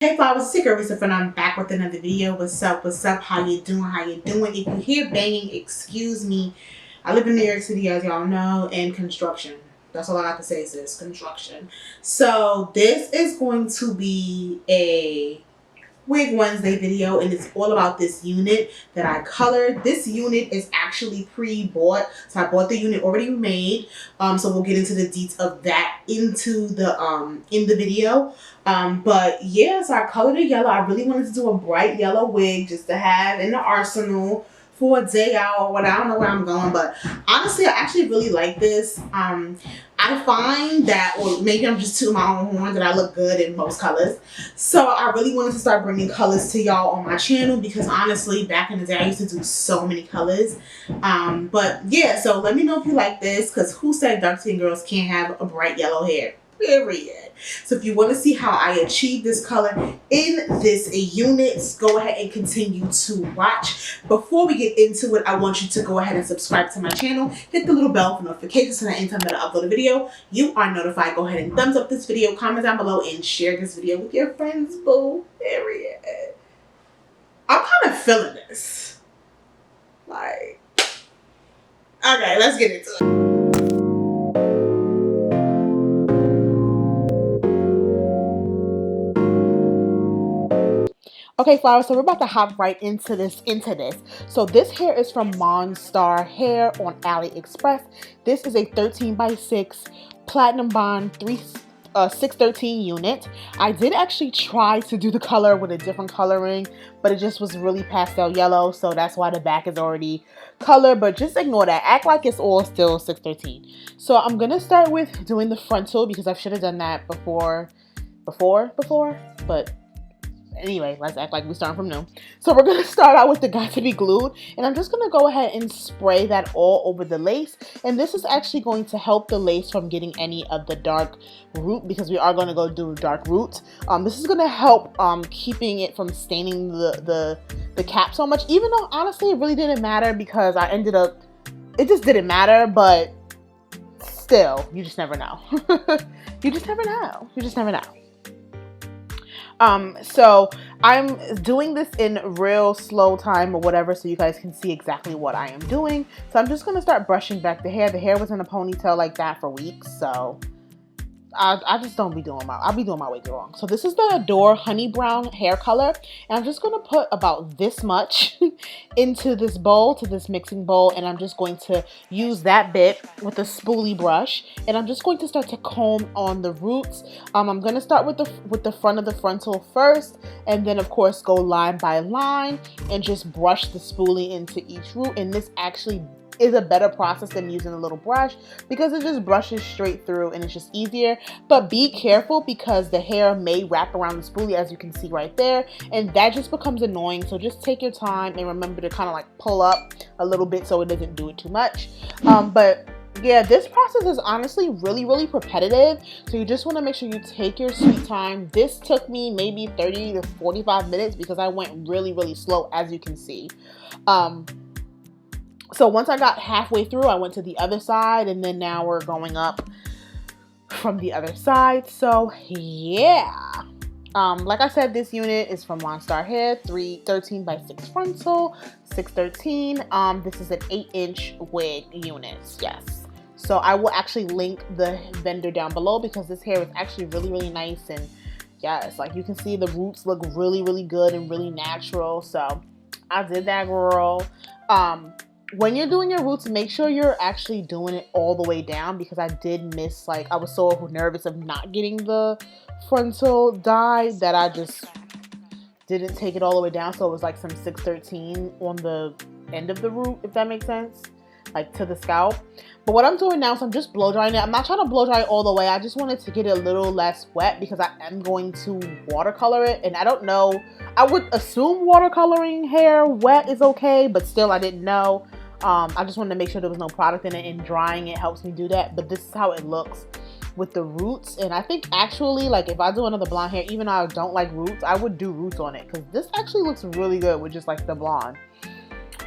Hey flowers, it's your girl Reese LaFleur, and I'm back with another video. What's up? What's up? How you doing? How you doing? If you hear banging, excuse me. I live in New York City, as y'all know, and construction. That's all I got to say, sis. Construction. So this is going to be a Wig Wednesday video, and it's all about this unit that I colored. This unit is actually pre-bought, so I bought the unit already made. So we'll get into the deets of that into the in the video. But yeah, so I colored it yellow. I really wanted to do a bright yellow wig just to have in the arsenal for a day out or whatever. I don't know where I'm going, but honestly, I actually really like this. I find that, or maybe I'm just tooting my own horn, that I look good in most colors. So I really wanted to start bringing colors to y'all on my channel because honestly, back in the day, I used to do so many colors. But yeah, so let me know if you like this, because who said dark skin girls can't have a bright yellow hair? Period. So if you want to see how I achieve this color in this unit, go ahead and continue to watch. Before we get into it, I want you to go ahead and subscribe to my channel. Hit the little bell for notifications so that anytime that I upload a video, you are notified. Go ahead and thumbs up this video, comment down below, and share this video with your friends, boo. Period. I'm kind of feeling this. Like, okay, let's get into it. Okay, flowers, so we're about to hop right into this. So this hair is from Monstar hair on AliExpress. This is a 13x6 platinum bond 613 unit. I did actually try to do the color with a different coloring, but it just was really pastel yellow, so that's why the back is already colored, but just ignore that. Act like it's all still 613. So I'm gonna start with doing the frontal because I should have done that before, but anyway, let's act like we're starting from new. So we're going to start out with the Got2B Glued, and I'm just going to go ahead and spray that all over the lace. And this is actually going to help the lace from getting any of the dark root, because we are going to go do dark root. This is going to help keeping it from staining the cap so much, even though honestly it really didn't matter because I ended up, it just didn't matter, but still, you just never know. You just never know. You just never know. So I'm doing this in real slow time or whatever, so you guys can see exactly what I am doing. So I'm just going to start brushing back the hair. The hair was in a ponytail like that for weeks, so I just don't be doing I'll be doing my wig wrong. So this is the Adore honey brown hair color, and I'm just going to put about this much into this bowl, to this mixing bowl, and I'm just going to use that bit with a spoolie brush, and I'm just going to start to comb on the roots. I'm going to start with the front of the frontal first, and then of course go line by line and just brush the spoolie into each root. And this actually is a better process than using a little brush because it just brushes straight through and it's just easier. But be careful because the hair may wrap around the spoolie, as you can see right there, and that just becomes annoying. So just take your time and remember to kind of like pull up a little bit so it doesn't do it too much. But yeah, this process is honestly really repetitive, so you just want to make sure you take your sweet time. This took me maybe 30 to 45 minutes because I went really slow, as you can see. So once I got halfway through, I went to the other side, and then now we're going up from the other side. So yeah, like I said, this unit is from Monstar hair, 13x6 frontal, 613. This is an 8-inch wig unit. Yes. So I will actually link the vendor down below because this hair is actually really nice, and yes, like you can see the roots look really good and really natural. So I did that, girl. When you're doing your roots, make sure you're actually doing it all the way down, because I did miss, like, I was so nervous of not getting the frontal dye that I just didn't take it all the way down. So it was like some 613 on the end of the root, if that makes sense, like to the scalp. But what I'm doing now is I'm just blow drying it. I'm not trying to blow dry it all the way. I just wanted to get it a little less wet because I am going to watercolor it, and I don't know, I would assume watercoloring hair wet is okay, but still I didn't know. I just wanted to make sure there was no product in it, and drying it helps me do that. But this is how it looks with the roots, and I think actually, like, if I do another blonde hair, even though I don't like roots, I would do roots on it because this actually looks really good with just like the blonde,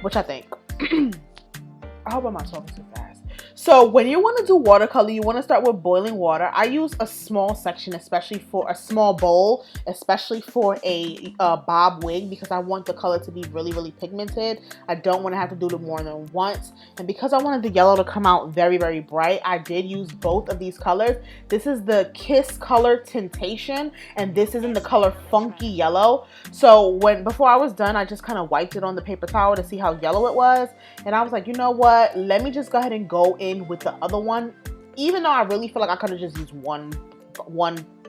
which I think. I hope I'm not talking too fast. So when you want to do watercolor, you want to start with boiling water. I use a small section, especially for a small bowl, especially for a bob wig, because I want the color to be really, really pigmented. I don't want to have to do it more than once. And because I wanted the yellow to come out very, very bright, I did use both of these colors. This is the Kiss color Tintation, and this is in the color Funky Yellow. So before I was done, I just kind of wiped it on the paper towel to see how yellow it was. And I was like, you know what? Let me just go ahead and go in with the other one, even though I really feel like I could have just used one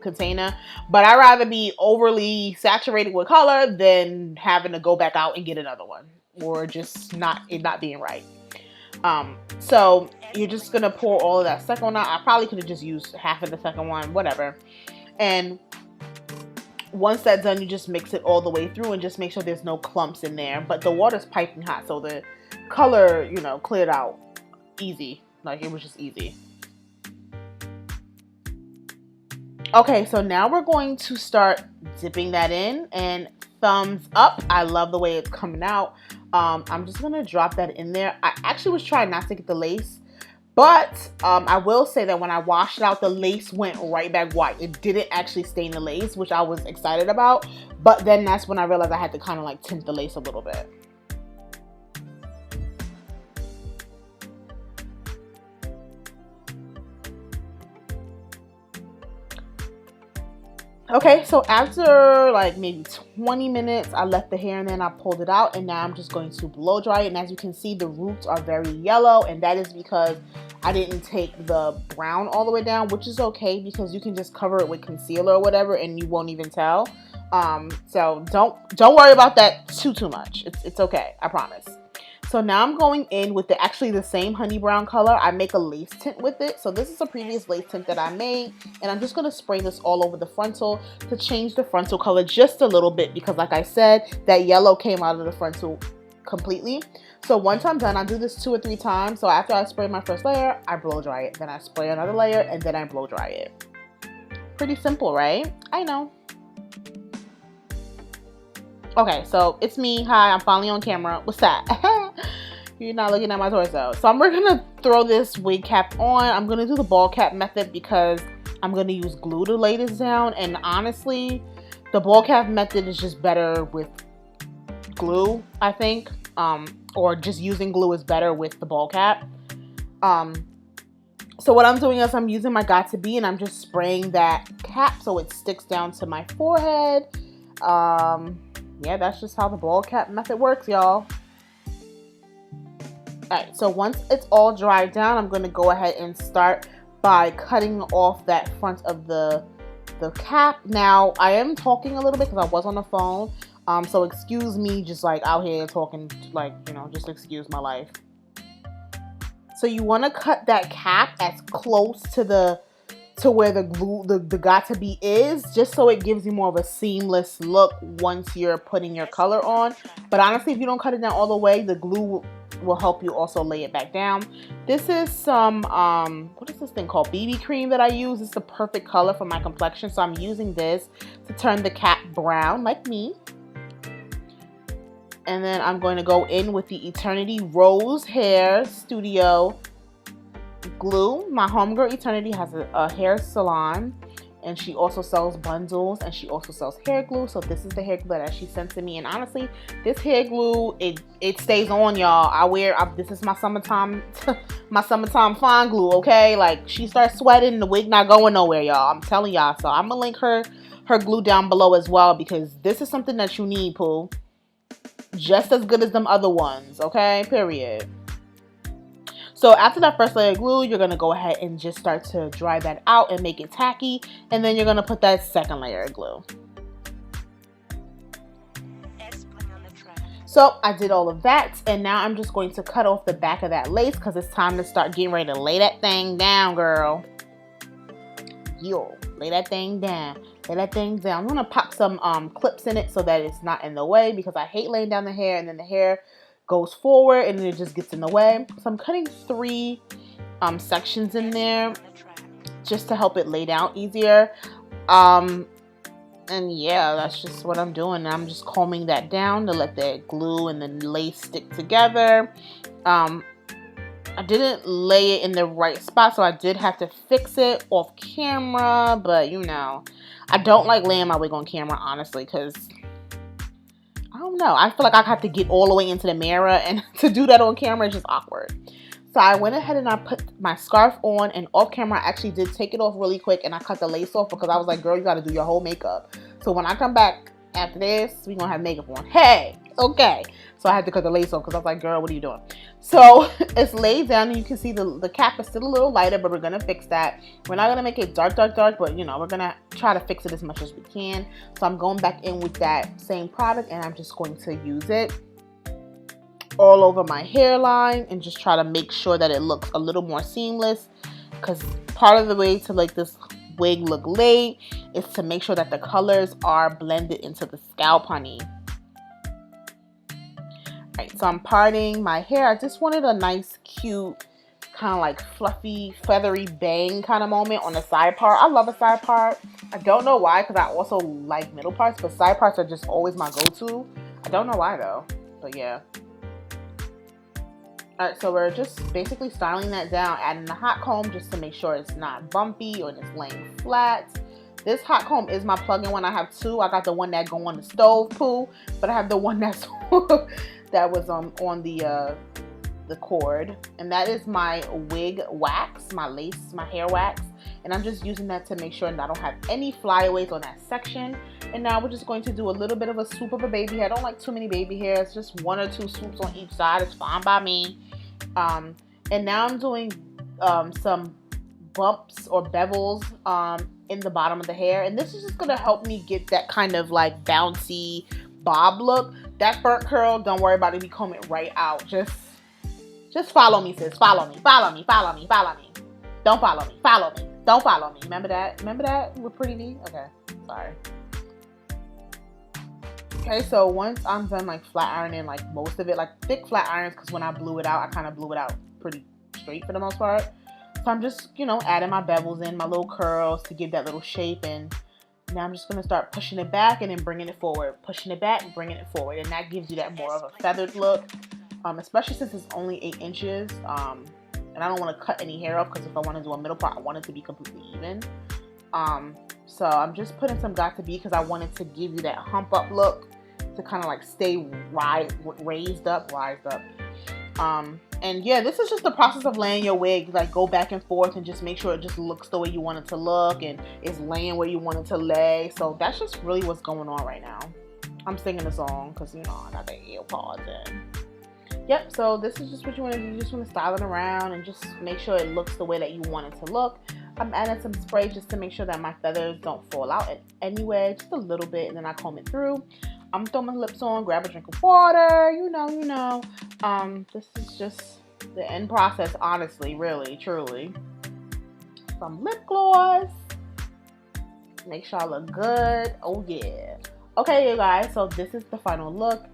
container, but I'd rather be overly saturated with color than having to go back out and get another one, or just not being right. So you're just gonna pour all of that second one out. I probably could have just used half of the second one, whatever. And once that's done, you just mix it all the way through and just make sure there's no clumps in there. But the water's piping hot, so the color, you know, cleared out easy. Like, it was just easy. Okay, so now we're going to start dipping that in, and thumbs up. I love the way it's coming out. I'm just gonna drop that in there. I actually was trying not to get the lace, but I will say that when I washed it out, the lace went right back white. It didn't actually stain the lace, which I was excited about, but then that's when I realized I had to kind of like tint the lace a little bit. Okay, so after like maybe 20 minutes, I left the hair and then I pulled it out, and now I'm just going to blow dry it. And as you can see, the roots are very yellow, and that is because I didn't take the brown all the way down, which is okay because you can just cover it with concealer or whatever and you won't even tell. So don't worry about that too much. It's okay, I promise. So now I'm going in with actually the same honey brown color. I make a lace tint with it. So this is a previous lace tint that I made, and I'm just going to spray this all over the frontal to change the frontal color just a little bit, because like I said, that yellow came out of the frontal completely. So once I'm done, I do this 2 or 3 times. So after I spray my first layer, I blow dry it. Then I spray another layer, and then I blow dry it. Pretty simple, right? I know. Okay, so it's me. Hi, I'm finally on camera. What's that? You're not looking at my torso. So we're gonna throw this wig cap on. I'm gonna do the ball cap method because I'm gonna use glue to lay this down. And honestly, the ball cap method is just better with glue, I think. Or just using glue is better with the ball cap. So what I'm doing is I'm using my Got2B and I'm just spraying that cap so it sticks down to my forehead. Yeah, that's just how the ball cap method works, y'all. Alright, so once it's all dried down, I'm going to go ahead and start by cutting off that front of the cap. Now, I am talking a little bit because I was on the phone. So excuse me just like out here talking, like, you know, just excuse my life. So you want to cut that cap as close to where the glue, the Got2B is, just so it gives you more of a seamless look once you're putting your color on. But honestly, if you don't cut it down all the way, the glue will help you also lay it back down. This is some, what is this thing called? BB cream that I use. It's the perfect color for my complexion. So I'm using this to turn the cap brown, like me. And then I'm going to go in with the Eternity Rose Hair Studio glue. My homegirl Eternity has a hair salon, and she also sells bundles, and she also sells hair glue. So this is the hair glue that she sent to me, and honestly, this hair glue, it stays on, y'all. This is my summertime my summertime fine glue, okay? Like, she starts sweating, the wig not going nowhere, y'all. I'm telling y'all. So I'm gonna link her glue down below as well, because this is something that you need, Pooh. Just as good as them other ones, okay? Period. So after that first layer of glue, you're going to go ahead and just start to dry that out and make it tacky. And then you're going to put that second layer of glue. So I did all of that. And now I'm just going to cut off the back of that lace because it's time to start getting ready to lay that thing down, girl. Yo, lay that thing down. Lay that thing down. I'm going to pop some clips in it so that it's not in the way, because I hate laying down the hair and then the hair goes forward and then it just gets in the way. So I'm cutting 3 sections in there just to help it lay down easier. And yeah, that's just what I'm doing. I'm just combing that down to let the glue and the lace stick together. I didn't lay it in the right spot, so I did have to fix it off camera. But, you know, I don't like laying my wig on camera, honestly, because I don't know. I feel like I have to get all the way into the mirror, and to do that on camera is just awkward. So I went ahead and I put my scarf on, and off camera I actually did take it off really quick, and I cut the lace off because I was like, girl, you got to do your whole makeup. So when I come back after this, we're going to have makeup on. Hey, okay. So I had to cut the lace off because I was like, girl, what are you doing? So it's laid down, and you can see the cap is still a little lighter, but we're going to fix that. We're not going to make it dark, but, you know, we're going to try to fix it as much as we can. So I'm going back in with that same product, and I'm just going to use it all over my hairline and just try to make sure that it looks a little more seamless, because part of the way to make this wig look laid is to make sure that the colors are blended into the scalp, honey. Alright, so I'm parting my hair. I just wanted a nice, cute, kind of like fluffy, feathery bang kind of moment on the side part. I love a side part. I don't know why, because I also like middle parts, but side parts are just always my go-to. I don't know why though, but yeah. Alright, so we're just basically styling that down, adding the hot comb just to make sure it's not bumpy or it's laying flat. This hot comb is my plug-in one. I have two. I got the one that go on the stove poo, but I have the one that's that was on the cord, and that is my wig wax, my lace, my hair wax, and I'm just using that to make sure that I don't have any flyaways on that section. And now we're just going to do a little bit of a swoop of a baby hair. I don't like too many baby hairs, just one or two swoops on each side. It's fine by me. And now I'm doing some bumps or bevels in the bottom of the hair, and this is just gonna help me get that kind of like bouncy bob look. That burnt curl, don't worry about it, we comb it right out. Just follow me, sis. Follow me. Don't follow me. Follow me. Don't follow me. Remember that with Pretty V? Okay, sorry. Okay, so once I'm done like flat ironing like most of it, like thick flat irons, because when I blew it out, I kind of blew it out pretty straight for the most part. So I'm just, you know, adding my bevels in, my little curls to give that little shape, and now I'm just going to start pushing it back and then bringing it forward. Pushing it back and bringing it forward, and that gives you that more of a feathered look, especially since it's only 8 inches. And I don't want to cut any hair off, because if I want to do a middle part, I want it to be completely even. So I'm just putting some Got2B because I wanted to give you that hump up look, to kind of like stay raised up. And yeah, this is just the process of laying your wig. Like, go back and forth and just make sure it just looks the way you want it to look, and it's laying where you want it to lay. So that's just really what's going on right now. I'm singing a song because, you know, I got the ear pods in. Yep, so this is just what you want to do. You just want to style it around and just make sure it looks the way that you want it to look. I'm adding some spray just to make sure that my feathers don't fall out anyway, just a little bit, and then I comb it through. I'm throwing my lips on, grab a drink of water, you know. This is just the end process, honestly, really, truly. Some lip gloss. Make sure I look good. Oh, yeah. Okay, you guys, so this is the final look.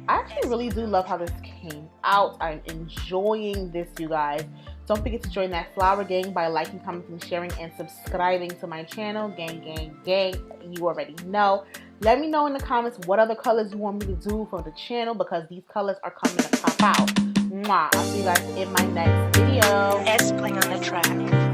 I actually really do love how this came out. I'm enjoying this, you guys. Don't forget to join that flower gang by liking, commenting, sharing, and subscribing to my channel. Gang. You already know. Let me know in the comments what other colors you want me to do for the channel, because these colors are coming to pop out. Mwah. I'll see you guys in my next video. S playing on the track.